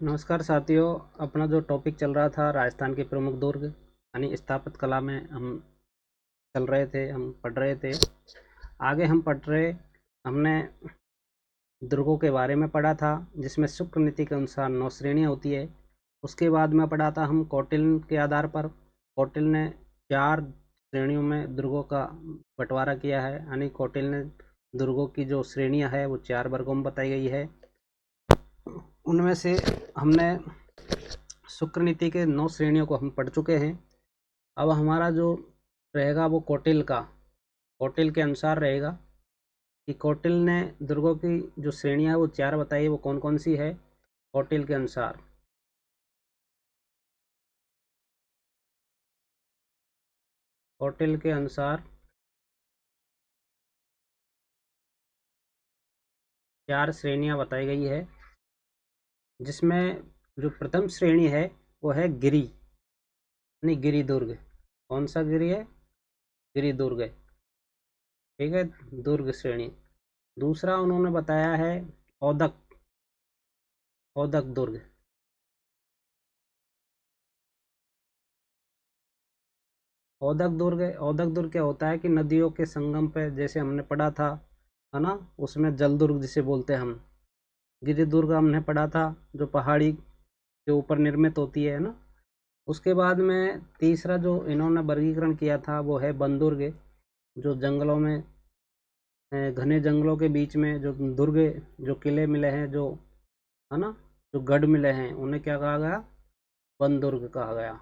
नमस्कार साथियों। अपना जो टॉपिक चल रहा था राजस्थान के प्रमुख दुर्ग यानी स्थापत्य कला में हम चल रहे थे, हम पढ़ रहे थे। आगे हम पढ़ रहे हमने दुर्गों के बारे में पढ़ा था, जिसमें शुक्र नीति के अनुसार 9 श्रेणियाँ होती है। उसके बाद में पढ़ा था हम कौटिल्य के आधार पर। कौटिल्य ने 4 श्रेणियों में दुर्गों का बंटवारा किया है, यानी कौटिल्य ने दुर्गों की जो श्रेणियाँ है वो 4 वर्गों में बताई गई है। उनमें से हमने शुक्र नीति के 9 श्रेणियों को हम पढ़ चुके हैं। अब हमारा जो रहेगा वो कौटिल्य के अनुसार रहेगा कि कौटिल्य ने दुर्गों की जो श्रेणियां है वो 4 बताई है। वो कौन कौन सी है कौटिल्य के अनुसार? कौटिल्य के अनुसार 4 श्रेणियां बताई गई है, जिसमें जो प्रथम श्रेणी है वो है गिरि यानी गिरि दुर्ग। कौन सा गिरि है? गिरि दुर्ग है, ठीक है, दुर्ग श्रेणी। दूसरा उन्होंने बताया है औदक औदक दुर्ग। औदक दुर्ग क्या होता है कि नदियों के संगम पे, जैसे हमने पढ़ा था, है ना, उसमें जल दुर्ग जिसे बोलते हैं हम। गिरि दुर्ग हमने पढ़ा था, जो पहाड़ी के ऊपर निर्मित होती है ना। उसके बाद में तीसरा जो इन्होंने वर्गीकरण किया था वो है वन दुर्ग, जो जंगलों में, घने जंगलों के बीच में जो दुर्ग, जो किले मिले हैं, जो, है ना, जो गढ़ मिले हैं, उन्हें क्या कहा गया? वन दुर्ग कहा गया।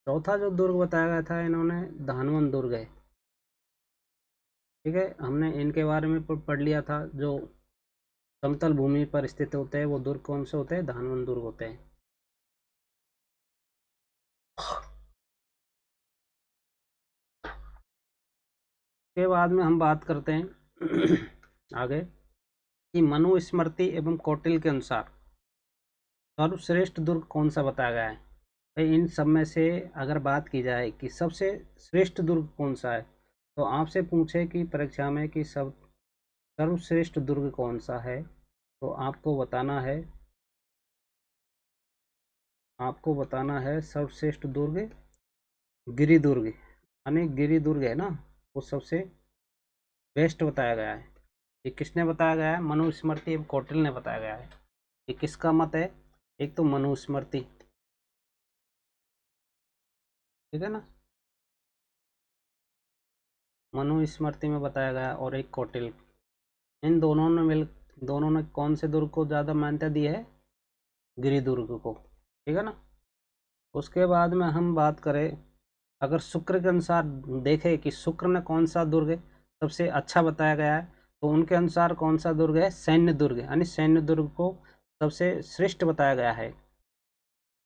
चौथा जो दुर्ग बताया गया था इन्होंने, धानवन दुर्ग है। ठीक है, हमने इनके बारे में पढ़ लिया था। जो समतल भूमि पर स्थित होते हैं वो दुर्ग कौन से होते हैं? धानवन दुर्ग होते हैं। के बाद में हम बात करते हैं आगे कि मनुस्मृति एवं कौटिल्य के अनुसार सर्वश्रेष्ठ दुर्ग कौन सा बताया गया है। भाई, इन सब में से अगर बात की जाए कि सबसे श्रेष्ठ दुर्ग कौन सा है, तो आपसे पूछे कि परीक्षा में कि सब सर्वश्रेष्ठ दुर्ग कौन सा है, तो आपको बताना है सर्वश्रेष्ठ दुर्ग गिरि दुर्ग, यानी गिरि दुर्ग है ना, वो सबसे बेस्ट बताया गया है। ये किसने बताया गया है? मनुस्मृति एवं कौटिल्य ने बताया गया है। ये किसका मत है? एक तो मनुस्मृति, ठीक है ना, मनुस्मृति में बताया गया, और एक कौटिल्य। इन दोनों ने कौन से दुर्ग को ज़्यादा मान्यता दी है? गिरि दुर्ग को, ठीक है ना। उसके बाद में हम बात करें, अगर शुक्र के अनुसार देखें कि शुक्र ने कौन सा दुर्ग सबसे अच्छा बताया गया है, तो उनके अनुसार कौन सा दुर्ग है? सैन्य दुर्ग, यानी सैन्य दुर्ग को सबसे श्रेष्ठ बताया गया है,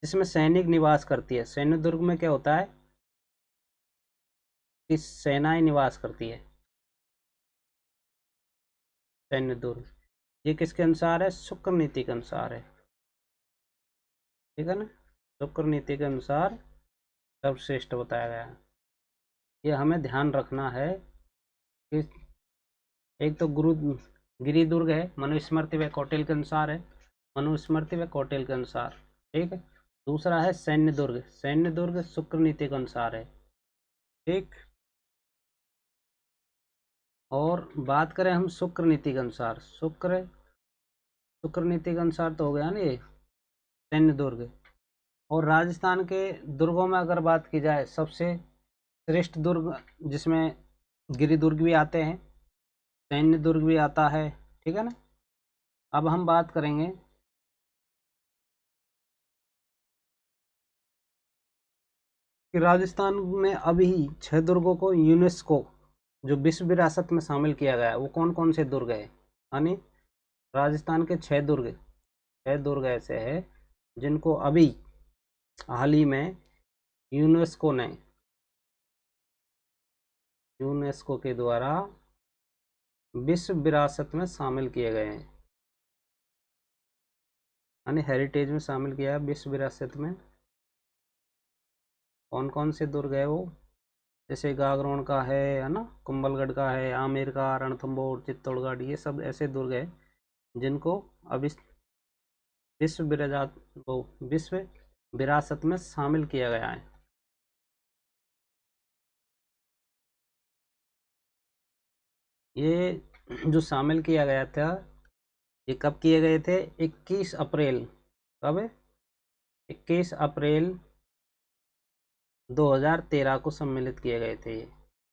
जिसमें सैनिक निवास करती है। सैन्य दुर्ग में क्या होता है कि सेनाएं निवास करती है। सैन्य दुर्ग, ये किसके अनुसार है? शुक्र नीति के अनुसार है, ठीक है ना। शुक्र नीति के अनुसार सर्वश्रेष्ठ बताया गया है। ये हमें ध्यान रखना है कि एक तो गिरि दुर्ग है, मनुस्मृति व कौटिल्य के अनुसार है, मनुस्मृति व कौटिल्य के अनुसार, ठीक है। दूसरा है सैन्य दुर्ग शुक्र नीति के अनुसार है, ठीक। और बात करें हम शुक्र नीति के अनुसार, शुक्र नीति के अनुसार तो हो गया ना ये सैन्य दुर्ग। और राजस्थान के दुर्गों में अगर बात की जाए, सबसे श्रेष्ठ दुर्ग जिसमें गिरि दुर्ग भी आते हैं, सैन्य दुर्ग भी आता है, ठीक है ना। अब हम बात करेंगे कि राजस्थान में अभी 6 दुर्गों को यूनेस्को जो विश्व विरासत में शामिल किया गया है, वो कौन कौन से दुर्ग है? यानी राजस्थान के 6 दुर्ग ऐसे हैं जिनको अभी हाल ही में यूनेस्को ने यूनेस्को के द्वारा विश्व विरासत में शामिल किए गए हैं, यानी हेरिटेज में शामिल किया है विश्व विरासत में। कौन कौन से दुर्ग है वो? जैसे गागरोन का है ना, कुंभलगढ़ का है, आमेर का, रणथंभौर, चित्तौड़गढ़, ये सब ऐसे दुर्ग है जिनको अभी विश्व विरासत वो विश्व विरासत में शामिल किया गया है। ये जो शामिल किया गया था, ये कब किए गए थे? 21 अप्रैल। कब? 21 अप्रैल 2013 को सम्मिलित किए गए थे। ये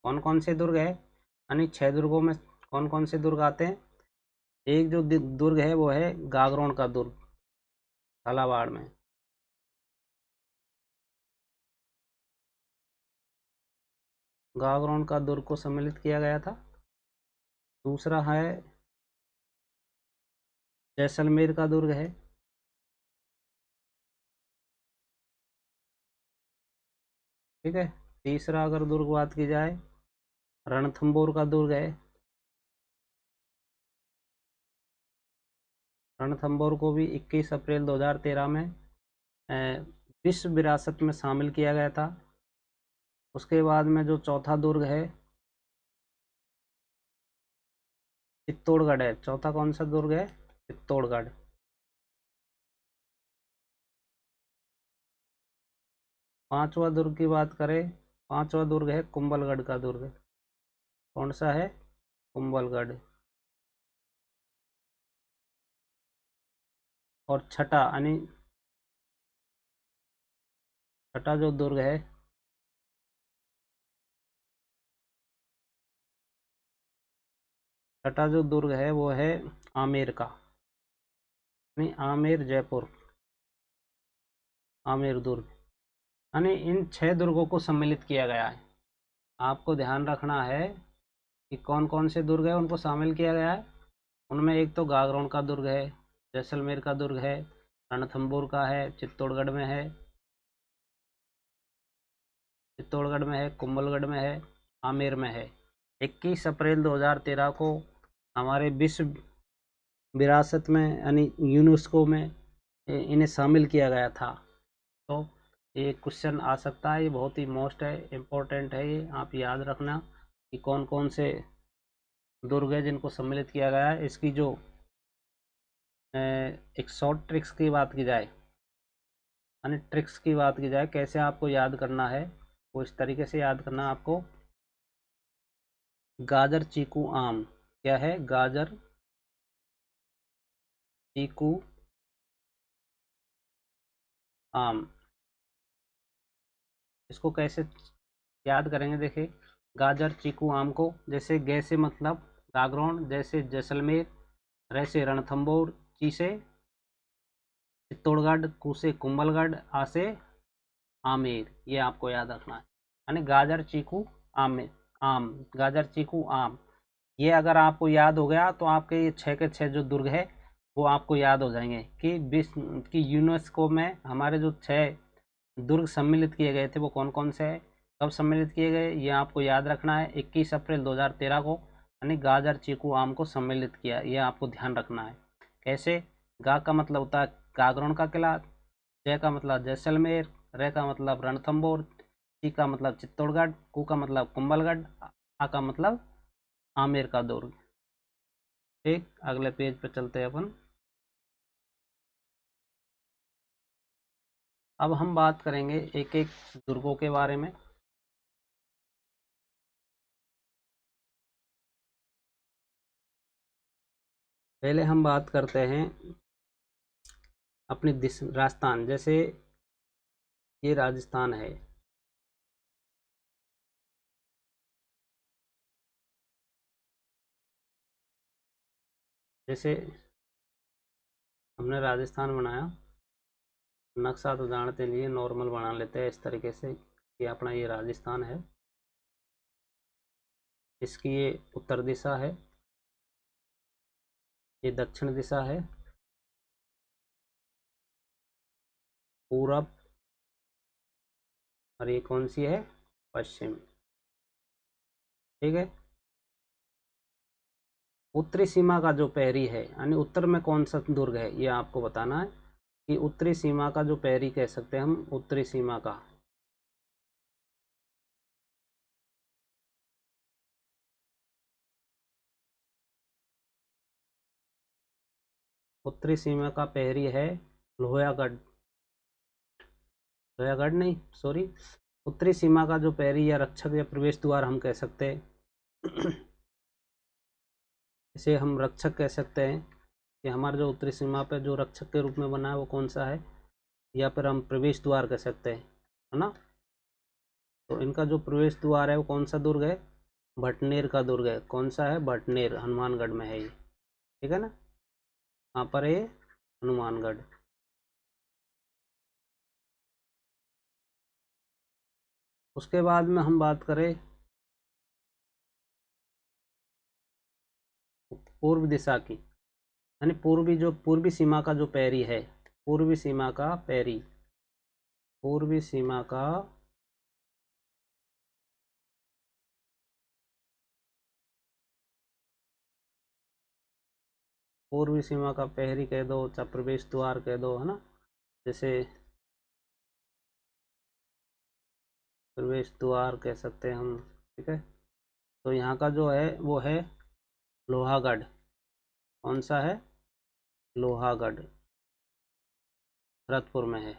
कौन कौन से दुर्ग है? यानी 6 दुर्गों में कौन कौन से दुर्ग आते हैं? एक जो दुर्ग है वो है गागरोन का दुर्ग, झालावाड़ में। गागरोन का दुर्ग को सम्मिलित किया गया था। दूसरा है जैसलमेर का दुर्ग है। ठीक है। तीसरा अगर दुर्ग बात की जाए, रणथंबोर का दुर्ग है। रणथंबोर को भी 21 अप्रैल 2013 में विश्व विरासत में शामिल किया गया था। उसके बाद में जो चौथा दुर्ग है चित्तौड़गढ़ है। चौथा कौन सा दुर्ग है? चित्तौड़गढ़। पांचवा दुर्ग की बात करें, पांचवा दुर्ग है कुंभलगढ़ का दुर्ग। कौन सा है? कुंभलगढ़। और छठा यानी छठा जो दुर्ग है, छठा जो दुर्ग है वो है आमेर का, यानी आमेर जयपुर, आमेर दुर्ग। यानी इन 6 दुर्गों को सम्मिलित किया गया है। आपको ध्यान रखना है कि कौन कौन से दुर्ग है उनको शामिल किया गया है। उनमें एक तो गागरोन का दुर्ग है, जैसलमेर का दुर्ग है, रणथंबोर का है, चित्तौड़गढ़ में है, चित्तौड़गढ़ में है, कुंभलगढ़ में है, आमेर में है। 21 अप्रैल 2013 को हमारे विश्व विरासत में यानी यूनेस्को में इन्हें शामिल किया गया था। तो ये क्वेश्चन आ सकता है, ये बहुत ही मोस्ट है, इम्पोर्टेंट है, ये आप याद रखना कि कौन कौन से दुर्ग है जिनको सम्मिलित किया गया है। इसकी जो एक शॉर्ट ट्रिक्स की बात की जाए, यानी ट्रिक्स की बात की जाए कैसे आपको याद करना है, वो इस तरीके से याद करना आपको। गाजर चीकू आम क्या है? गाजर चीकू आम। इसको कैसे याद करेंगे? देखिए, गाजर चीकू आम को जैसे गे से मतलब गागरोन, जैसे जैसलमेर, रे से रणथंबोर, ची से चित्तौड़गढ़, कू से कुंभलगढ़, आ से आमेर। ये आपको याद रखना है। यानी गाजर चीकू आम, आम, गाजर चीकू आम। ये अगर आपको याद हो गया तो आपके ये 6 के 6 जो दुर्ग है वो आपको याद हो जाएंगे कि विश्व की यूनेस्को में हमारे जो 6 दुर्ग सम्मिलित किए गए थे वो कौन कौन से हैं, कब सम्मिलित किए गए, ये आपको याद रखना है। 21 अप्रैल 2013 को यानी गाजर चीकू आम को सम्मिलित किया, ये आपको ध्यान रखना है। कैसे? गा का मतलब होता है गागरोन का किला, जय का मतलब जैसलमेर, रे का मतलब रणथंबोर, ची का मतलब चित्तौड़गढ़, कू का मतलब कुंभलगढ़, आ का मतलब आमेर का दुर्ग। ठीक, अगले पेज पे चलते हैं अपन। अब हम बात करेंगे एक एक दुर्गों के बारे में। पहले हम बात करते हैं अपनी राजस्थान। जैसे ये राजस्थान है, जैसे हमने राजस्थान बनाया, नक्शा तो जानते लिए नॉर्मल बना लेते हैं इस तरीके से कि अपना ये राजस्थान है, इसकी ये उत्तर दिशा है, ये दक्षिण दिशा है, पूरब, और ये कौन सी है? पश्चिम। ठीक है। उत्तरी सीमा का जो पेरी है, यानी उत्तर में कौन सा दुर्ग है, ये आपको बताना है कि उत्तरी सीमा का जो पेरी कह सकते हैं हम, उत्तरी सीमा का, उत्तरी सीमा का पेरी है लोहागढ़, लोहागढ़ नहीं, सॉरी, उत्तरी सीमा का जो पैरी या रक्षक या प्रवेश द्वार हम कह सकते हैं। इसे हम रक्षक कह सकते हैं कि हमारे जो उत्तरी सीमा पे जो रक्षक के रूप में बना है वो कौन सा है, या फिर हम प्रवेश द्वार कह सकते हैं, है ना। तो इनका जो प्रवेश द्वार है वो कौन सा दुर्ग है, भटनेर का दुर्ग है। कौन सा है, भटनेर, हनुमानगढ़ में है ये, ठीक है ना, यहाँ पर ये हनुमानगढ़। उसके बाद में हम बात करें पूर्व दिशा की, यानी पूर्वी जो पूर्वी सीमा का जो पैरी है, पूर्वी सीमा का पैरी, पूर्वी सीमा का पूर्वी सीमा का प्रहरी कह दो, चाहे प्रवेश द्वार कह दो, है ना। जैसे प्रवेश द्वार कह सकते हैं हम, ठीक है। तो यहाँ का जो है वो है लोहागढ़। कौन सा है, लोहागढ़, भरतपुर में है।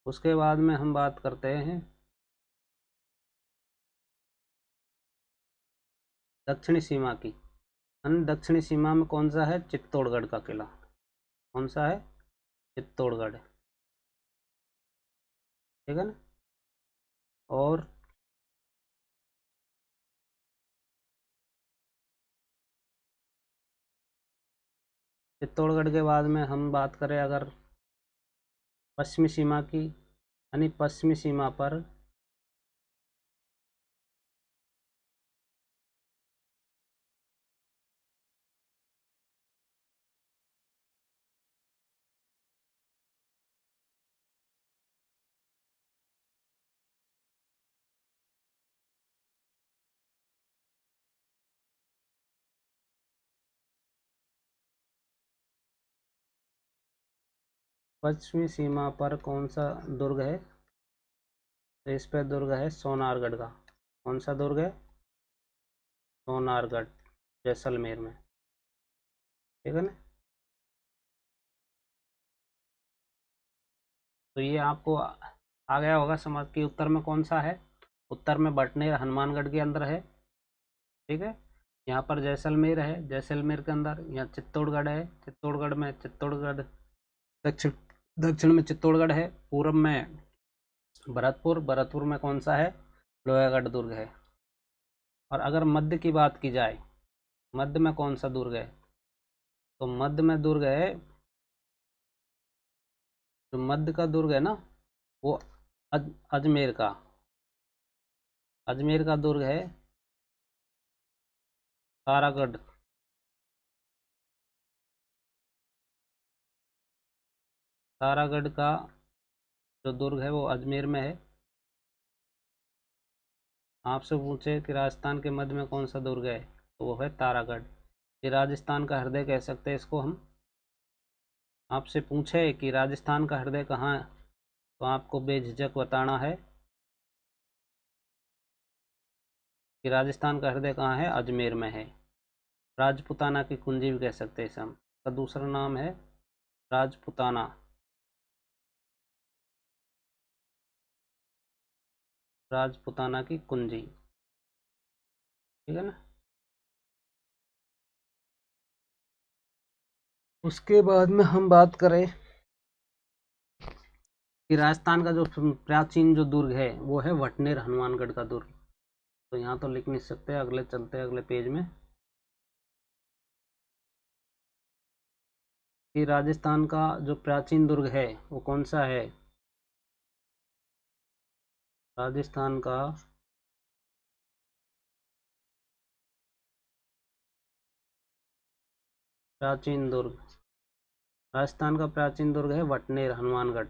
उसके बाद में हम बात करते हैं दक्षिणी सीमा की, दक्षिणी सीमा में कौन सा है, चित्तौड़गढ़ का किला। कौन सा है, चित्तौड़गढ़, ठीक है ना। और चित्तौड़गढ़ के बाद में हम बात करें अगर पश्चिमी सीमा की, यानी पश्चिमी सीमा पर पश्चिमी सीमा पर कौन सा दुर्ग है, तो इस पे दुर्ग है सोनारगढ़ का। कौन सा दुर्ग है, सोनारगढ़, जैसलमेर में, ठीक है ना। तो ये आपको आ गया होगा समझ कि उत्तर में कौन सा है, उत्तर में बटनेर हनुमानगढ़ के अंदर है, ठीक है। यहाँ पर जैसलमेर है, जैसलमेर के अंदर, यहाँ चित्तौड़गढ़ है, चित्तौड़गढ़ में चित्तौड़गढ़, दक्षिण दक्षिण में चित्तौड़गढ़ है, पूर्व में भरतपुर, भरतपुर में कौन सा है, लोहागढ़ दुर्ग है। और अगर मध्य की बात की जाए, मध्य में कौन सा दुर्ग है, तो मध्य में दुर्ग है, जो मध्य का दुर्ग है ना वो अजमेर का, अजमेर का दुर्ग है तारागढ़। तारागढ़ का जो दुर्ग है वो अजमेर में है। आपसे पूछे कि राजस्थान के मध्य में कौन सा दुर्ग है, तो वो है तारागढ़। ये राजस्थान का हृदय कह सकते हैं इसको हम। आपसे पूछे कि राजस्थान का हृदय कहाँ है, तो आपको बेझिझक बताना है कि राजस्थान का हृदय कहाँ है, अजमेर में है। राजपुताना की कुंजी भी कह सकते हैं इसे हम, इसका दूसरा नाम है राजपुताना, राजपुताना की कुंजी, ठीक है ना। उसके बाद में हम बात करें कि राजस्थान का जो प्राचीन जो दुर्ग है वो है वटनेर हनुमानगढ़ का दुर्ग। तो यहाँ तो लिख नहीं सकते, अगले चलते हैं अगले पेज में कि राजस्थान का जो प्राचीन दुर्ग है वो कौन सा है, राजस्थान का प्राचीन दुर्ग, राजस्थान का प्राचीन दुर्ग है वटनेर हनुमानगढ़।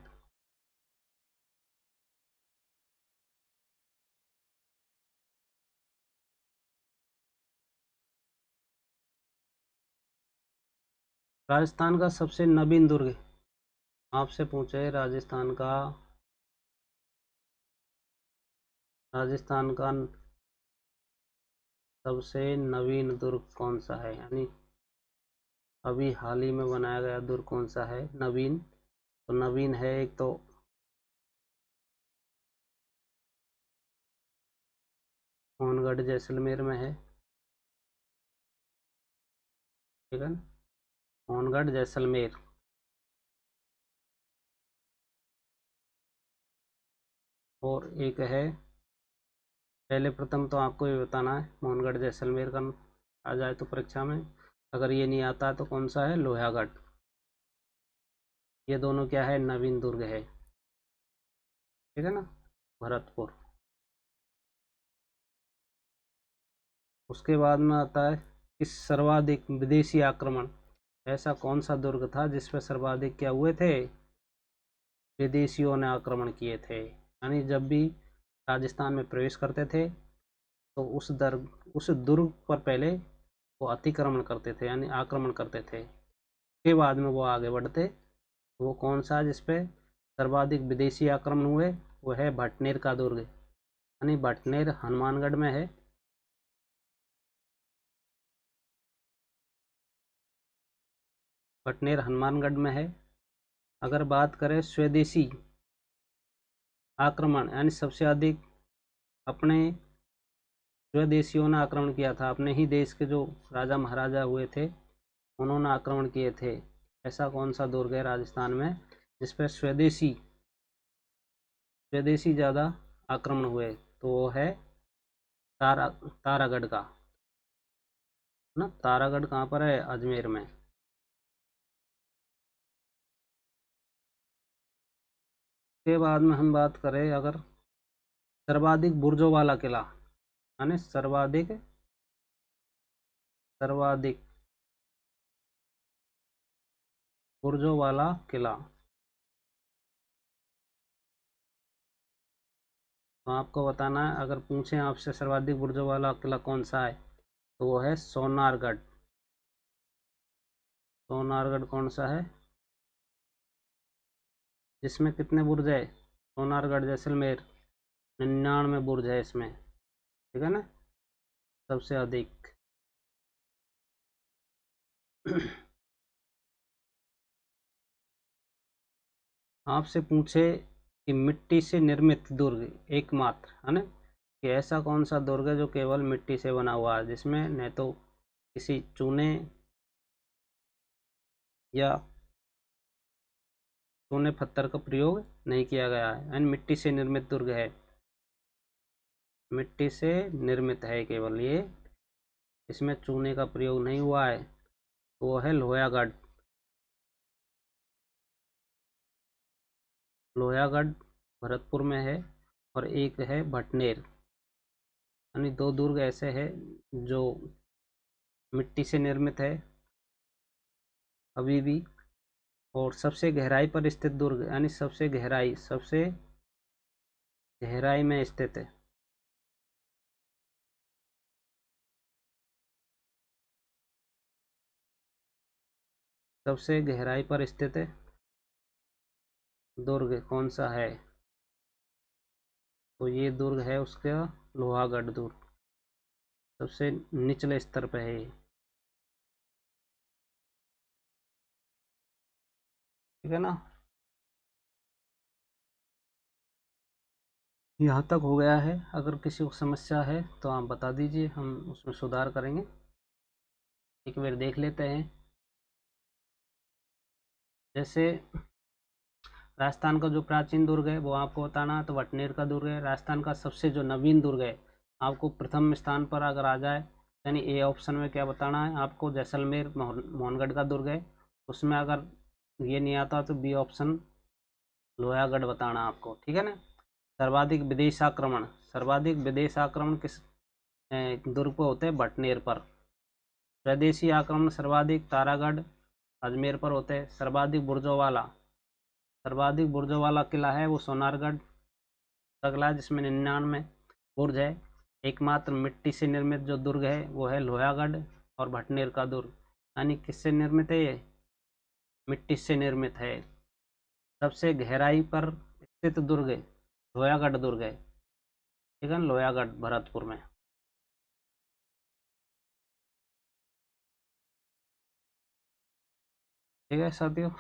राजस्थान का सबसे नवीन दुर्ग, आपसे पूछे राजस्थान का सबसे नवीन दुर्ग कौन सा है, यानी अभी हाल ही में बनाया गया दुर्ग कौन सा है? नवीन। तो नवीन है एक तो सोनगढ़ जैसलमेर में है, ठीक है ना, सोनगढ़ जैसलमेर। और एक है, पहले प्रथम तो आपको ये बताना है मोहनगढ़ जैसलमेर का आ जाए तो परीक्षा में, अगर ये नहीं आता तो कौन सा है? लोहागढ़। ये दोनों क्या है? नवीन दुर्ग है, ठीक है ना, भरतपुर। उसके बाद में आता है कि सर्वाधिक विदेशी आक्रमण, ऐसा कौन सा दुर्ग था जिसपे सर्वाधिक क्या हुए थे? विदेशियों ने आक्रमण किए थे। यानी जब भी राजस्थान में प्रवेश करते थे तो उस दुर्ग पर पहले वो अतिक्रमण करते थे, यानी आक्रमण करते थे, के बाद में वो आगे बढ़ते। तो वो कौन सा जिसपे सर्वाधिक विदेशी आक्रमण हुए? वो है भटनेर का दुर्ग, यानी भटनेर हनुमानगढ़ में है। भटनेर हनुमानगढ़ में है। अगर बात करें स्वदेशी आक्रमण, यानी सबसे अधिक अपने स्वदेशियों ने आक्रमण किया था, अपने ही देश के जो राजा महाराजा हुए थे उन्होंने आक्रमण किए थे, ऐसा कौन सा दुर्ग है राजस्थान में जिसपे स्वदेशी स्वदेशी ज़्यादा आक्रमण हुए? तो वो है तारागढ़ का ना। तारागढ़ कहाँ पर है? अजमेर में। के बाद में हम बात करें अगर सर्वाधिक बुर्जों वाला किला, यानी सर्वाधिक सर्वाधिक बुर्जों वाला किला, तो आपको बताना है, अगर पूछें आपसे सर्वाधिक बुर्जों वाला किला कौन सा है तो वो है सोनारगढ़। सोनारगढ़ कौन सा है? इसमें कितने बुर्ज है? सोनारगढ़ जैसलमेर 99 बुर्ज है इसमें, ठीक है ना, सबसे अधिक। आपसे पूछे कि मिट्टी से निर्मित दुर्ग एकमात्र, है ना, कि ऐसा कौन सा दुर्ग है जो केवल मिट्टी से बना हुआ है, जिसमें न तो किसी चूने या चूने पत्थर का प्रयोग नहीं किया गया है, यानी मिट्टी से निर्मित दुर्ग है, मिट्टी से निर्मित है केवल ये, इसमें चूने का प्रयोग नहीं हुआ है, तो वो है लोहागढ़। लोहागढ़ भरतपुर में है। और एक है भटनेर, यानी दो दुर्ग ऐसे हैं जो मिट्टी से निर्मित है अभी भी, और सबसे गहराई पर स्थित दुर्ग, यानी सबसे गहराई में स्थित है। सबसे गहराई पर स्थित है दुर्ग कौन सा है? तो ये दुर्ग है उसका लोहागढ़ दुर्ग, सबसे निचले स्तर पे है ये, ठीक है ना। यहाँ तक हो गया है, अगर किसी को समस्या है तो आप बता दीजिए, हम उसमें सुधार करेंगे। एक बार देख लेते हैं। जैसे राजस्थान का जो प्राचीन दुर्ग है वो आपको बताना है, तो भटनेर का दुर्ग है। राजस्थान का सबसे जो नवीन दुर्ग है, आपको प्रथम स्थान पर अगर आ जाए, यानी ए ऑप्शन में क्या बताना है आपको? जैसलमेर मोहनगढ़ का दुर्ग है। उसमें अगर ये नहीं आता तो बी ऑप्शन लोहागढ़ बताना आपको, ठीक है ना। सर्वाधिक विदेश आक्रमण, सर्वाधिक विदेश आक्रमण किस दुर्ग पर होते हैं? भटनेर पर। स्वदेशी आक्रमण सर्वाधिक तारागढ़ अजमेर पर होते हैं। सर्वाधिक बुर्जों वाला किला है वो सोनारगढ़ का किला है, जिसमें 99 बुर्ज है। एकमात्र मिट्टी से निर्मित जो दुर्ग है वो है लोहागढ़ और भटनेर का दुर्ग, यानी किससे निर्मित है ये? मिट्टी से निर्मित है। सबसे गहराई पर स्थित दुर्ग लोहागढ़ दुर्ग है, ठीक है ना, लोहागढ़ भरतपुर में। ठीक है साथियों।